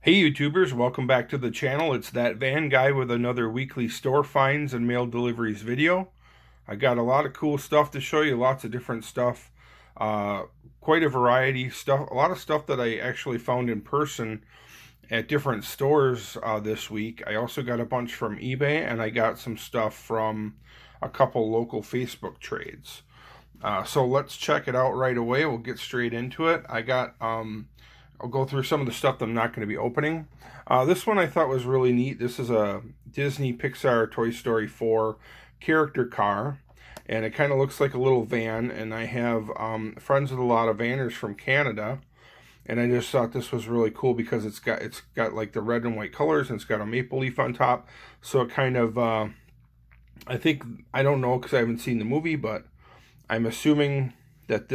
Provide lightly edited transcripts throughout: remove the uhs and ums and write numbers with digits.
Hey YouTubers, welcome back to the channel. It's That Van Guy with another weekly store finds and mail deliveries video. I got a lot of cool stuff to show you, lots of different stuff. Quite a variety of stuff, a lot of stuff that I actually found in person at different stores this week. I also got a bunch from eBay, and I got some stuff from a couple local Facebook trades. So let's check it out right away. We'll get straight into it. I'll go through some of the stuff that I'm not going to be opening. This one I thought was really neat. This is a Disney Pixar Toy Story 4 character car, and it kind of looks like a little van. And I have friends with a lot of vanners from Canada, and I just thought this was really cool because it's got like the red and white colors, and it's got a maple leaf on top. So it kind of I don't know because I haven't seen the movie, but I'm assuming that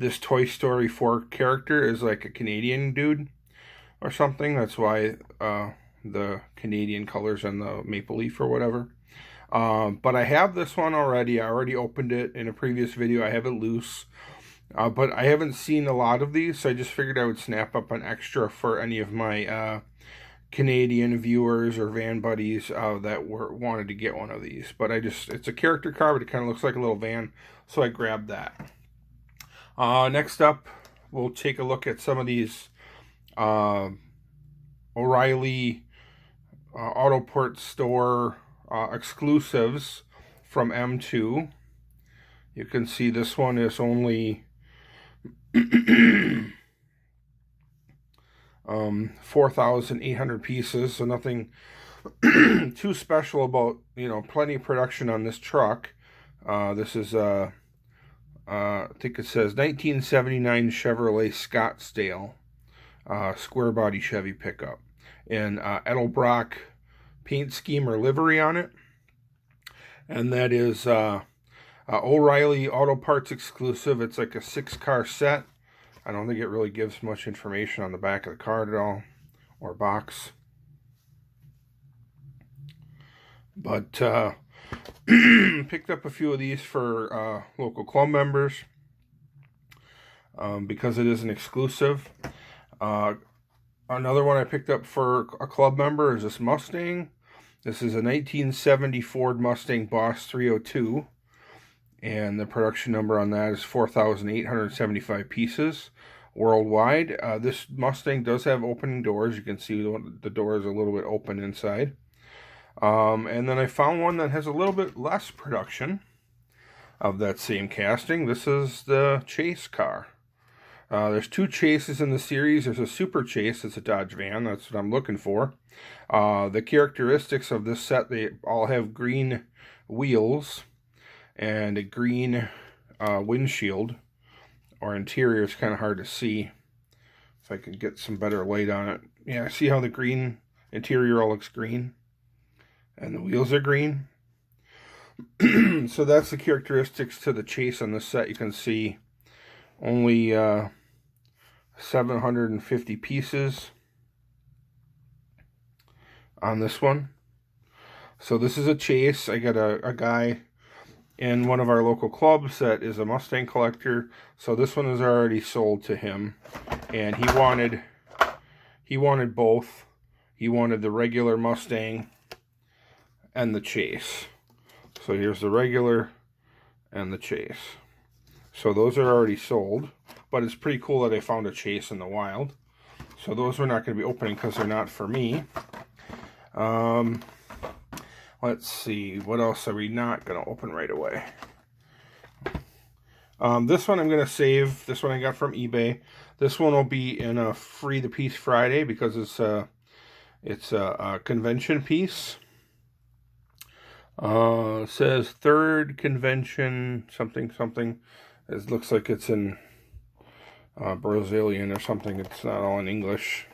this Toy Story 4 character is like a Canadian dude or something. That's why the Canadian colors and the maple leaf or whatever. But I have this one already. I already opened it in a previous video. I have it loose. But I haven't seen a lot of these, so I just figured I would snap up an extra for any of my Canadian viewers or van buddies that wanted to get one of these. But it's a character car, but it kind of looks like a little van, so I grabbed that. Next up, we'll take a look at some of these O'Reilly Autoport store exclusives from M2. You can see this one is only 4,800 pieces, so nothing too special about, plenty of production on this truck. This is I think it says 1979 Chevrolet Scottsdale square body Chevy pickup, and Edelbrock paint scheme or livery on it. And that is O'Reilly Auto Parts exclusive. It's like a 6-car set. I don't think it really gives much information on the back of the card at all, or box. But picked up a few of these for local club members because it is an exclusive. Another one I picked up for a club member is this Mustang. This is a 1970 Ford Mustang Boss 302, and the production number on that is 4,875 pieces worldwide. This Mustang does have opening doors. You can see the door is a little bit open inside. And then I found one that has a little bit less production of that same casting. This is the Chase car. There's 2 Chases in the series. There's a Super Chase. It's a Dodge van. That's what I'm looking for. The characteristics of this set, they all have green wheels and a green windshield or interior. It's kind of hard to see. If I could get some better light on it. Yeah, see how the green interior all looks green? And the wheels are green. So that's the characteristics to the Chase on this set. You can see only 750 pieces on this one. So this is a Chase. I got a guy in one of our local clubs that is a Mustang collector. So this one is already sold to him, and he wanted both. He wanted the regular Mustang and the Chase. So here's the regular and the Chase. So those are already sold, but it's pretty cool that I found a Chase in the wild. So those we're not going to be opening because they're not for me. Let's see, what else are we not going to open right away? This one I'm going to save. This one I got from eBay. This one will be in a Free the Piece Friday because it's a convention piece. It says 3rd convention something. It looks like it's in Brazilian or something. It's not all in English.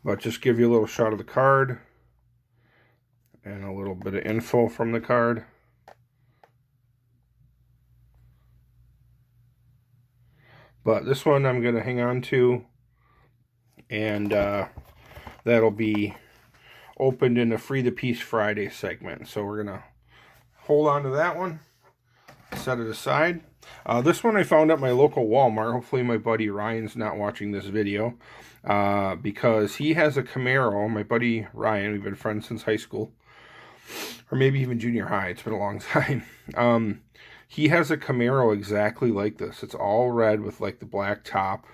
But just give you a little shot of the card and a little bit of info from the card. But this one I'm going to hang on to, and that'll be opened in the Free the Piece Friday segment. So we're going to hold on to that one. Set it aside. This one I found at my local Walmart. Hopefully my buddy Ryan's not watching this video, because he has a Camaro. My buddy Ryan, we've been friends since high school, or maybe even junior high. It's been a long time. He has a Camaro exactly like this. It's all red with like the black top.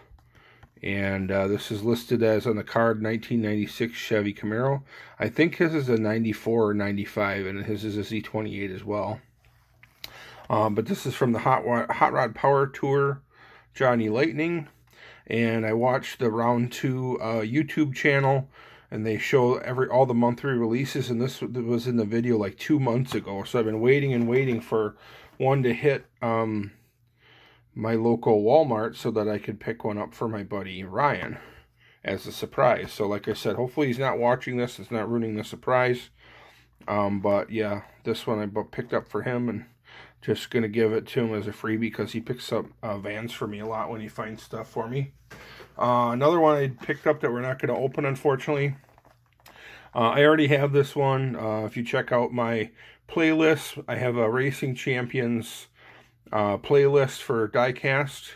And this is listed as on the card 1996 Chevy Camaro. I think his is a 94 or 95, and his is a Z28 as well. But this is from the Hot Rod Power Tour, Johnny Lightning. And I watched the Round 2 YouTube channel, and they show all the monthly releases, and this was in the video like 2 months ago. So I've been waiting and waiting for one to hit my local Walmart so that I could pick one up for my buddy Ryan as a surprise. So like I said, hopefully he's not watching this. It's not ruining the surprise. But yeah, this one I picked up for him, and just going to give it to him as a freebie because he picks up vans for me a lot when he finds stuff for me. Another one I picked up that we're not going to open, unfortunately. I already have this one. If you check out my playlist, I have a Racing Champions playlist for diecast,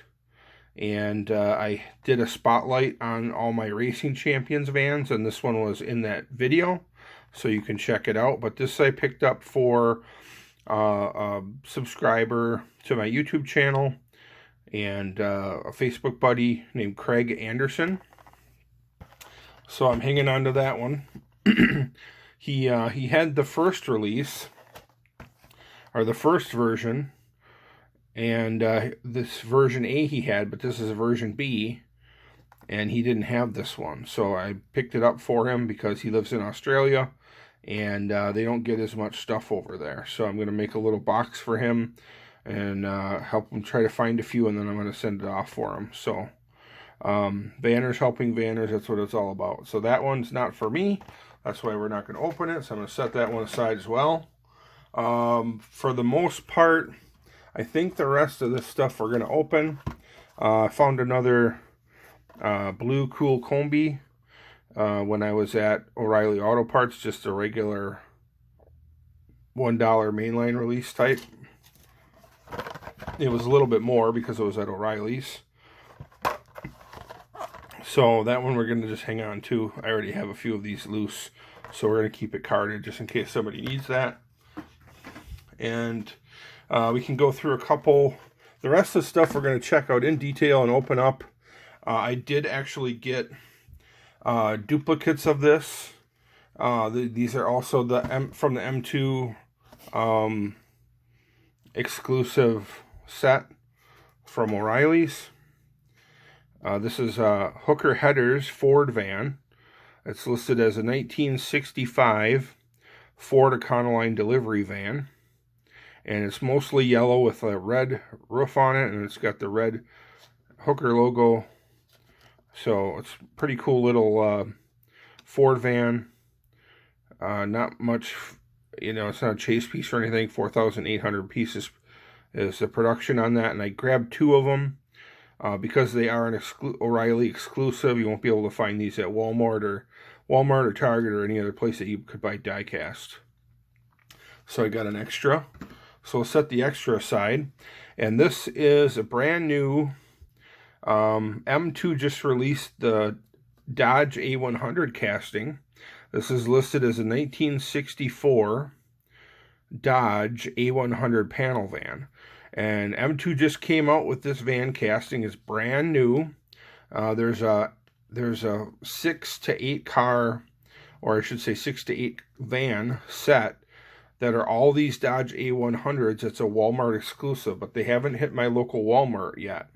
and I did a spotlight on all my Racing Champions vans, and this one was in that video, so you can check it out. But this I picked up for a subscriber to my YouTube channel, and a Facebook buddy named Craig Anderson. So I'm hanging on to that one. He had the first release, or the first version, and this version A he had, but this is version B, and he didn't have this one. So I picked it up for him because he lives in Australia, and they don't get as much stuff over there. So I'm going to make a little box for him and help him try to find a few, and then I'm going to send it off for him. So Vanners helping Vanners, that's what it's all about. So that one's not for me. That's why we're not going to open it. So I'm going to set that one aside as well. For the most part, I think the rest of this stuff we're going to open. I found another blue cool combi when I was at O'Reilly Auto Parts, just a regular $1 mainline release type. It was a little bit more because it was at O'Reilly's. So that one we're going to just hang on to. I already have a few of these loose, so we're going to keep it carded just in case somebody needs that. And we can go through a couple. The rest of the stuff we're going to check out in detail and open up. I did actually get duplicates of this. These are also from the M2 exclusive set from O'Reilly's. This is a Hooker Headers Ford van. It's listed as a 1965 Ford Econoline delivery van. And it's mostly yellow with a red roof on it, and it's got the red Hooker logo. So it's a pretty cool little Ford van. Not much, it's not a chase piece or anything. 4,800 pieces is the production on that, and I grabbed 2 of them because they are an O'Reilly exclusive. You won't be able to find these at Walmart or Target or any other place that you could buy die-cast. So I got an extra. So we'll set the extra aside. And this is a brand new M2 just released the Dodge A100 casting. This is listed as a 1964 Dodge A100 panel van. And M2 just came out with this van casting. It's brand new. There's a 6 to 8 car, or I should say 6 to 8 van set that are all these Dodge A100s. It's a Walmart exclusive, but they haven't hit my local Walmart yet.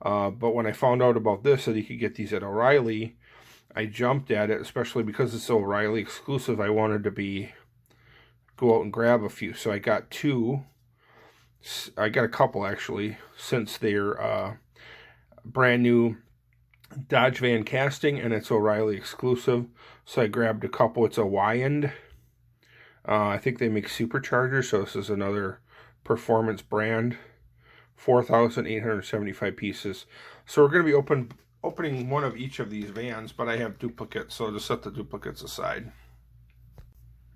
But when I found out about this, that you could get these at O'Reilly, I jumped at it, especially because it's O'Reilly exclusive. I wanted to go out and grab a few. So I got 2. I got a couple, actually, since they're brand new Dodge van casting, and it's O'Reilly exclusive. So I grabbed a couple. It's a Y-end. I think they make superchargers, so this is another performance brand. 4,875 pieces. So we're going to be opening one of each of these vans, but I have duplicates, so I'll just set the duplicates aside.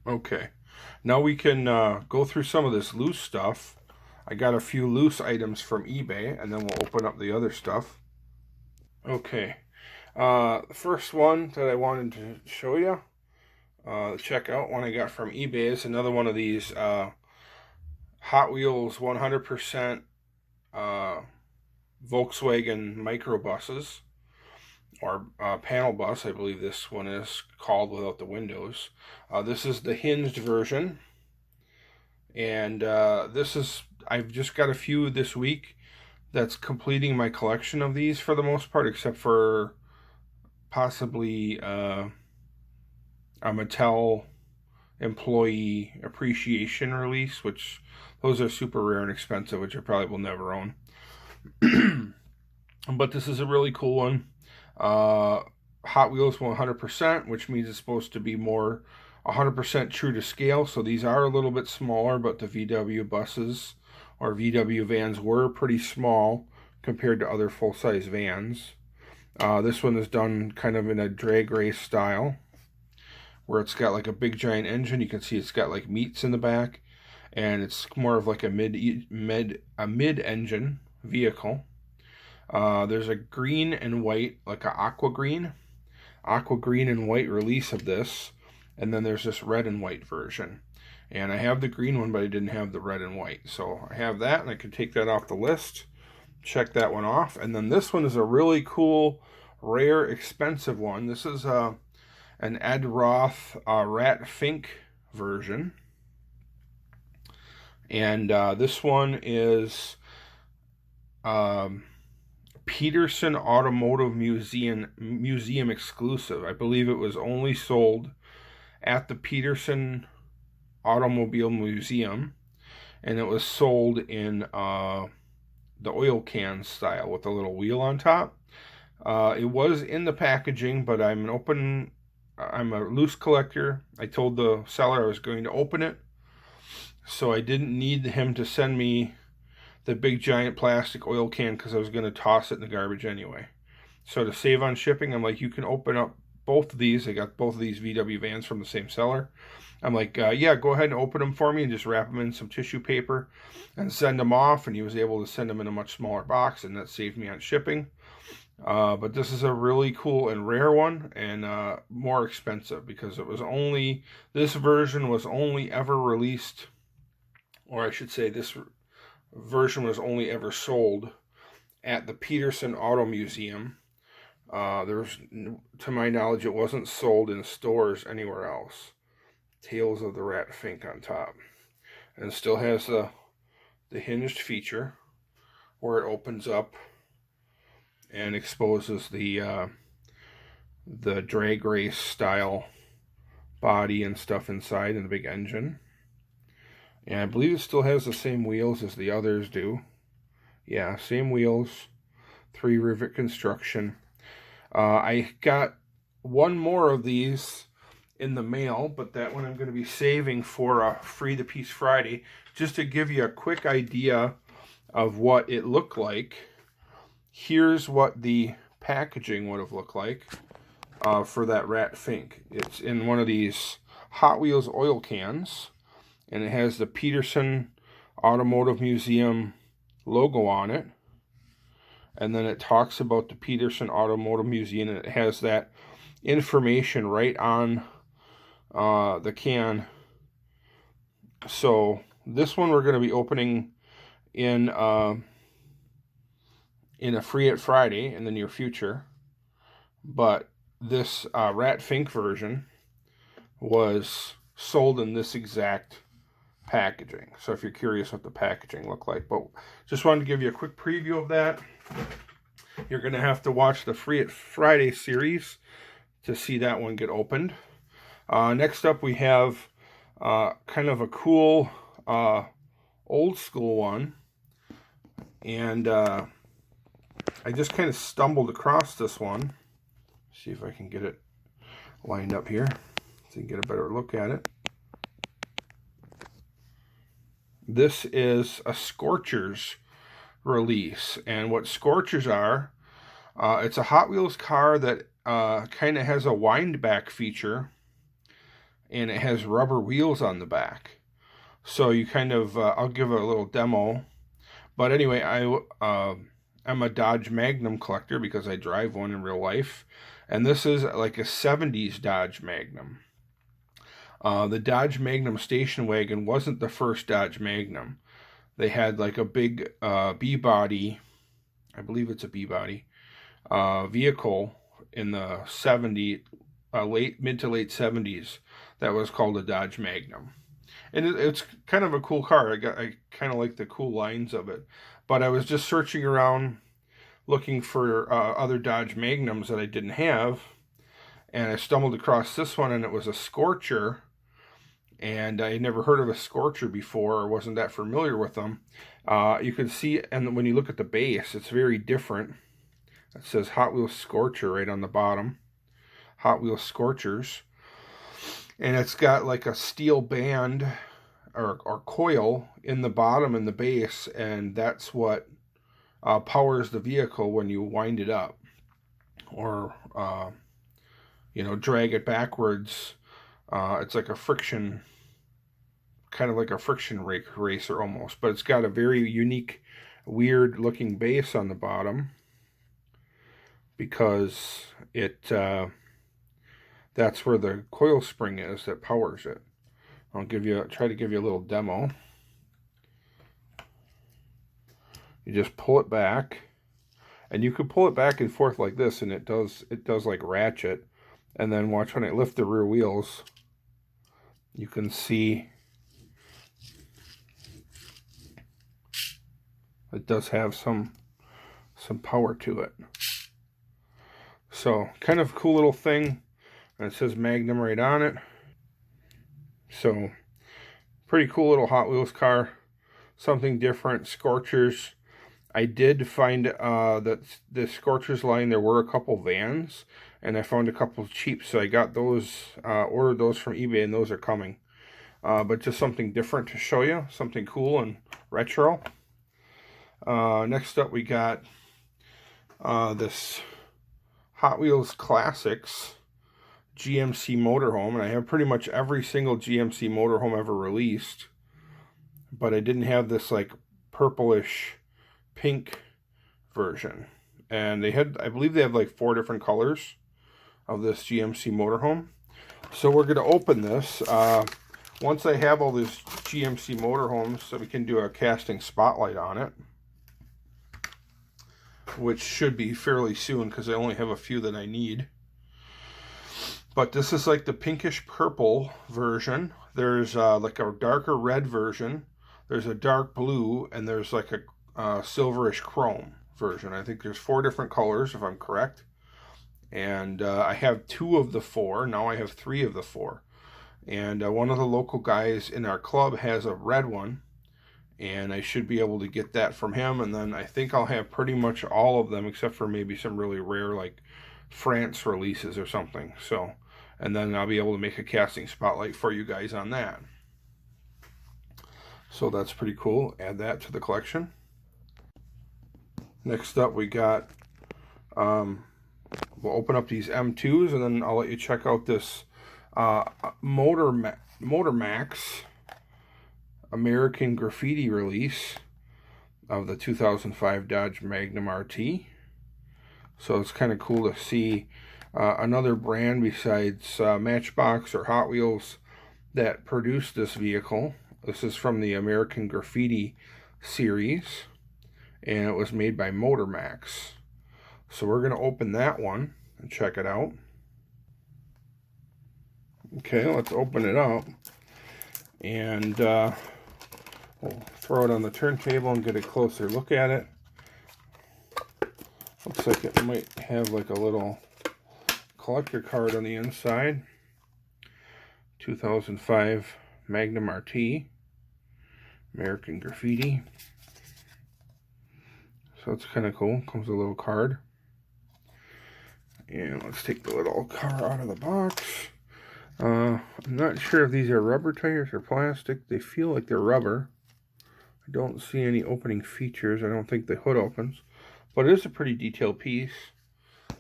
Okay, now we can go through some of this loose stuff. I got a few loose items from eBay, and then we'll open up the other stuff. Okay, the first one that I wanted to show you, check out, one I got from eBay, is another one of these Hot Wheels 100% Volkswagen microbuses, or panel bus, I believe this one is called, without the windows. This is the hinged version, and I've just got a few this week that's completing my collection of these for the most part, except for possibly a Mattel employee appreciation release, which those are super rare and expensive, which I probably will never own. But this is a really cool one. Hot Wheels 100%, which means it's supposed to be more 100% true to scale. So these are a little bit smaller, but the VW buses or VW vans were pretty small compared to other full-size vans. This one is done kind of in a drag race style, where it's got like a big giant engine. You can see it's got like meats in the back, and it's more of like a mid-engine vehicle. There's a green and white, like an aqua green and white release of this, and then there's this red and white version. And I have the green one, but I didn't have the red and white, so I have that, and I can take that off the list, check that one off. And then this one is a really cool, rare, expensive one. This is an Ed Roth Rat Fink version, and this one is Peterson Automotive Museum exclusive. I believe it was only sold at the Peterson Automobile Museum, and it was sold in the oil can style with a little wheel on top. It was in the packaging, but I'm a loose collector. I told the seller I was going to open it, so I didn't need him to send me the big giant plastic oil can, because I was going to toss it in the garbage anyway. So to save on shipping, I'm like, you can open up both of these. I got both of these VW vans from the same seller. I'm like, yeah, go ahead and open them for me and just wrap them in some tissue paper and send them off. And he was able to send them in a much smaller box, and that saved me on shipping. But this is a really cool and rare one, and more expensive, because this version was only ever released, or I should say this version was only ever sold at the Peterson Auto Museum. To my knowledge, it wasn't sold in stores anywhere else. Tails of the Rat Fink on top, and it still has the hinged feature where it opens up and exposes the drag race style body and stuff inside, and the big engine. And I believe it still has the same wheels as the others do. Yeah, same wheels, 3 rivet construction. I got one more of these in the mail, but that one I'm going to be saving for Free the Piece Friday, just to give you a quick idea of what it looked like. Here's what the packaging would have looked like for that Rat Fink. It's in one of these Hot Wheels oil cans, and it has the Peterson Automotive Museum logo on it. And then it talks about the Peterson Automotive Museum, and it has that information right on the can. So this one we're going to be opening in a Free It Friday in the near future. But this Rat Fink version was sold in this exact packaging. So if you're curious what the packaging looked like, but just wanted to give you a quick preview of that. You're going to have to watch the Free It Friday series to see that one get opened. Next up, we have kind of a cool old school one, and I just kind of stumbled across this one. See if I can get it lined up here so you can get a better look at it. This is a Scorchers release, and what Scorchers are, it's a Hot Wheels car that kind of has a wind back feature, and it has rubber wheels on the back. So you kind of, I'll give a little demo But anyway, I'm a Dodge Magnum collector because I drive one in real life. And this is like a 70s Dodge Magnum. The Dodge Magnum station wagon wasn't the first Dodge Magnum. They had like a big B-body, I believe it's a B-body, vehicle in the mid to late 70s that was called a Dodge Magnum. And it's kind of a cool car. I kind of like the cool lines of it. But I was just searching around looking for other Dodge Magnums that I didn't have. And I stumbled across this one, and it was a Scorcher. And I had never heard of a Scorcher before, or wasn't that familiar with them. You can see, and when you look at the base, it's very different. It says Hot Wheels Scorcher right on the bottom. Hot Wheels Scorchers. And it's got like a steel band or coil in the bottom and the base, and that's what powers the vehicle when you wind it up or drag it backwards. It's like a friction, kind of like a friction racer almost, but it's got a very unique, weird looking base on the bottom because that's where the coil spring is that powers it. I'll try to give you a little demo. You just pull it back, and you can pull it back and forth like this, and it does like ratchet. And then watch when I lift the rear wheels, you can see it does have some power to it. So kind of cool little thing. And it says Magnum right on it. So pretty cool little Hot Wheels car. Something different. Scorchers. I did find that the Scorchers line, there were a couple vans, and I found a couple cheap, so I got those, ordered those from eBay, and those are coming. But just something different to show you, something cool and retro. Next up we got this Hot Wheels Classics GMC motorhome, and I have pretty much every single GMC motorhome ever released, but I didn't have this like purplish pink version. And they had, I believe they have like 4 different colors of this GMC motorhome. So we're going to open this. Once I have all these GMC motorhomes, so we can do a casting spotlight on it, which should be fairly soon because I only have a few that I need. But this is like the pinkish purple version. There's like a darker red version. There's a dark blue, and there's like a silverish chrome version. I think there's 4 different colors, if I'm correct. And I have 2 of the 4. Now I have 3 of the 4. And one of the local guys in our club has a red one, and I should be able to get that from him. And then I think I'll have pretty much all of them, except for maybe some really rare like France releases or something. So, and then I'll be able to make a casting spotlight for you guys on that. So that's pretty cool. Add that to the collection. Next up we got, we'll open up these M2s, and then I'll let you check out this Motor Max American Graffiti release of the 2005 Dodge Magnum RT. So it's kind of cool to see another brand besides Matchbox or Hot Wheels that produced this vehicle. This is from the American Graffiti series, and it was made by Motor Max. So we're going to open that one and check it out. Okay, let's open it up, and we'll throw it on the turntable and get a closer look at it. Looks like it might have like a little collector card on the inside. 2005 Magnum RT, American Graffiti. So it's kind of cool. Comes with a little card. And let's take the little car out of the box. I'm not sure if these are rubber tires or plastic. They feel like they're rubber. I don't see any opening features. I don't think the hood opens. But it is a pretty detailed piece.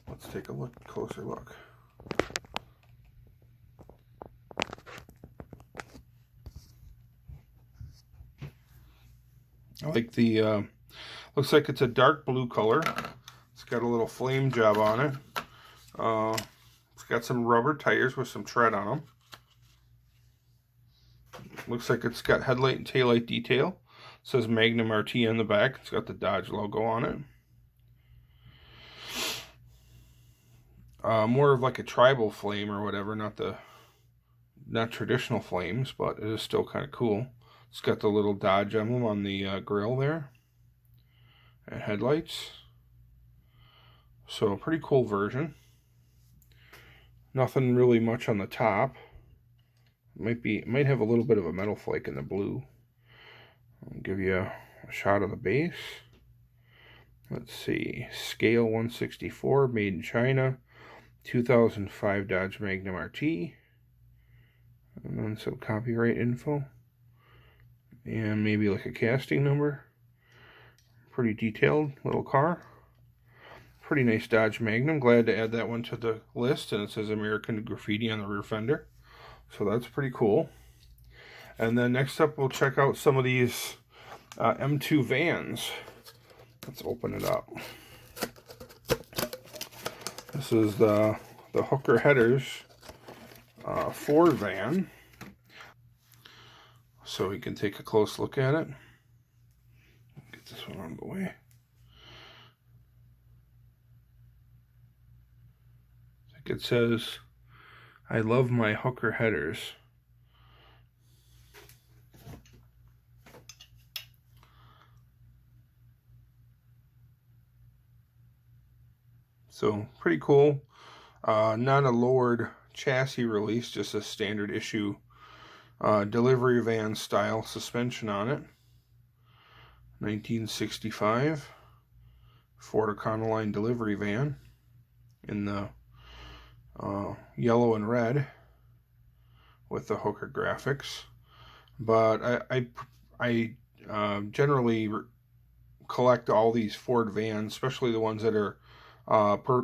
Let's take a closer look. I like the Looks like it's a dark blue color. It's got a little flame job on it. It's got some rubber tires with some tread on them. Looks like it's got headlight and taillight detail. It says Magnum RT on the back. It's got the Dodge logo on it. More of like a tribal flame or whatever, not traditional flames, but it is still kind of cool. It's got the little Dodge emblem on the grill there and headlights. So pretty cool version. Nothing really much on the top. Might have a little bit of a metal flake in the blue. I'll give you a shot of the base. Let's see, scale 164, made in China, 2005 Dodge Magnum RT, and then some copyright info, and maybe like a casting number. Pretty detailed little car. Pretty nice Dodge Magnum. Glad to add that one to the list, and it says American Graffiti on the rear fender, so that's pretty cool. And then next up, we'll check out some of these M2 vans. Let's open it up. This is the Hooker Headers Ford van. So we can take a close look at it. Get this one out of the way. I think it says, "I love my Hooker Headers." So pretty cool. Not a lowered chassis release, just a standard issue delivery van style suspension on it. 1965 Ford Econoline delivery van in the yellow and red with the Hooker graphics. But I generally collect all these Ford vans, especially the ones that are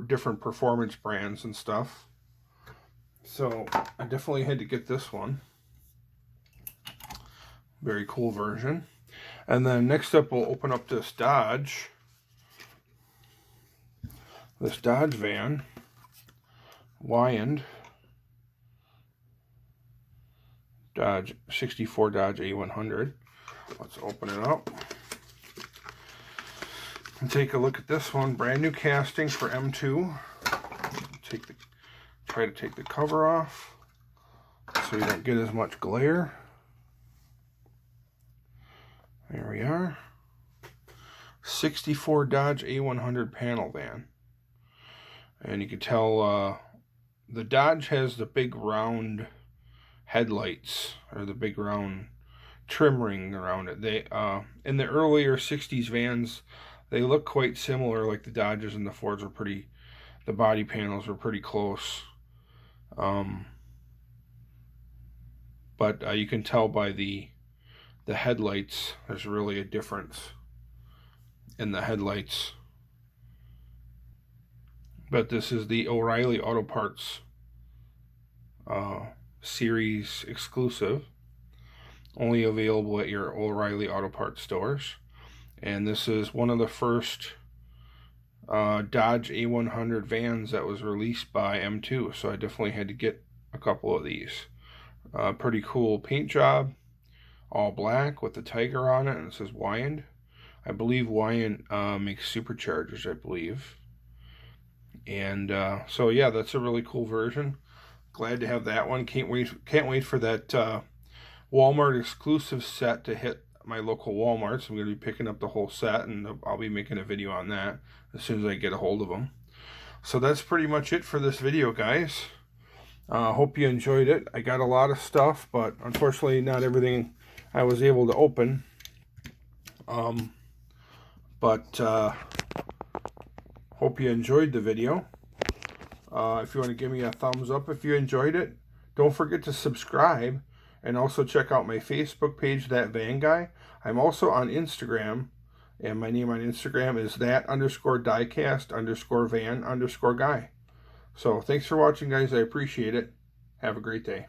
different performance brands and stuff. So I definitely had to get this one. Very cool version. And then next up, we'll open up this Dodge van, Wyand Dodge 64 Dodge A100. Let's open it up and take a look at this one. Brand new casting for M2. Try to take the cover off so you don't get as much glare. There we are. 64 Dodge A100 panel van. And you can tell the Dodge has the big round headlights, or the big round trim ring around it. They in the earlier 60s vans, they look quite similar, like the Dodges and the Fords were pretty, the body panels were pretty close. But you can tell by the headlights, there's really a difference in the headlights. But this is the O'Reilly Auto Parts series exclusive, only available at your O'Reilly Auto Parts stores. And this is one of the first Dodge A100 vans that was released by M2, so I definitely had to get a couple of these. Pretty cool paint job, all black with the tiger on it, and it says Wyand. I believe Wyand makes superchargers, I believe. And so yeah, that's a really cool version. Glad to have that one. Can't wait for that Walmart exclusive set to hit my local Walmarts. I'm going to be picking up the whole set, and I'll be making a video on that as soon as I get a hold of them. So that's pretty much it for this video, guys. Hope you enjoyed it. I got a lot of stuff, but unfortunately not everything I was able to open. Hope you enjoyed the video. If you want to give me a thumbs up if you enjoyed it. Don't forget to subscribe, and also check out my Facebook page, That Van Guy. I'm also on Instagram, and my name on Instagram is that_diecast_van_guy. So thanks for watching, guys. I appreciate it. Have a great day.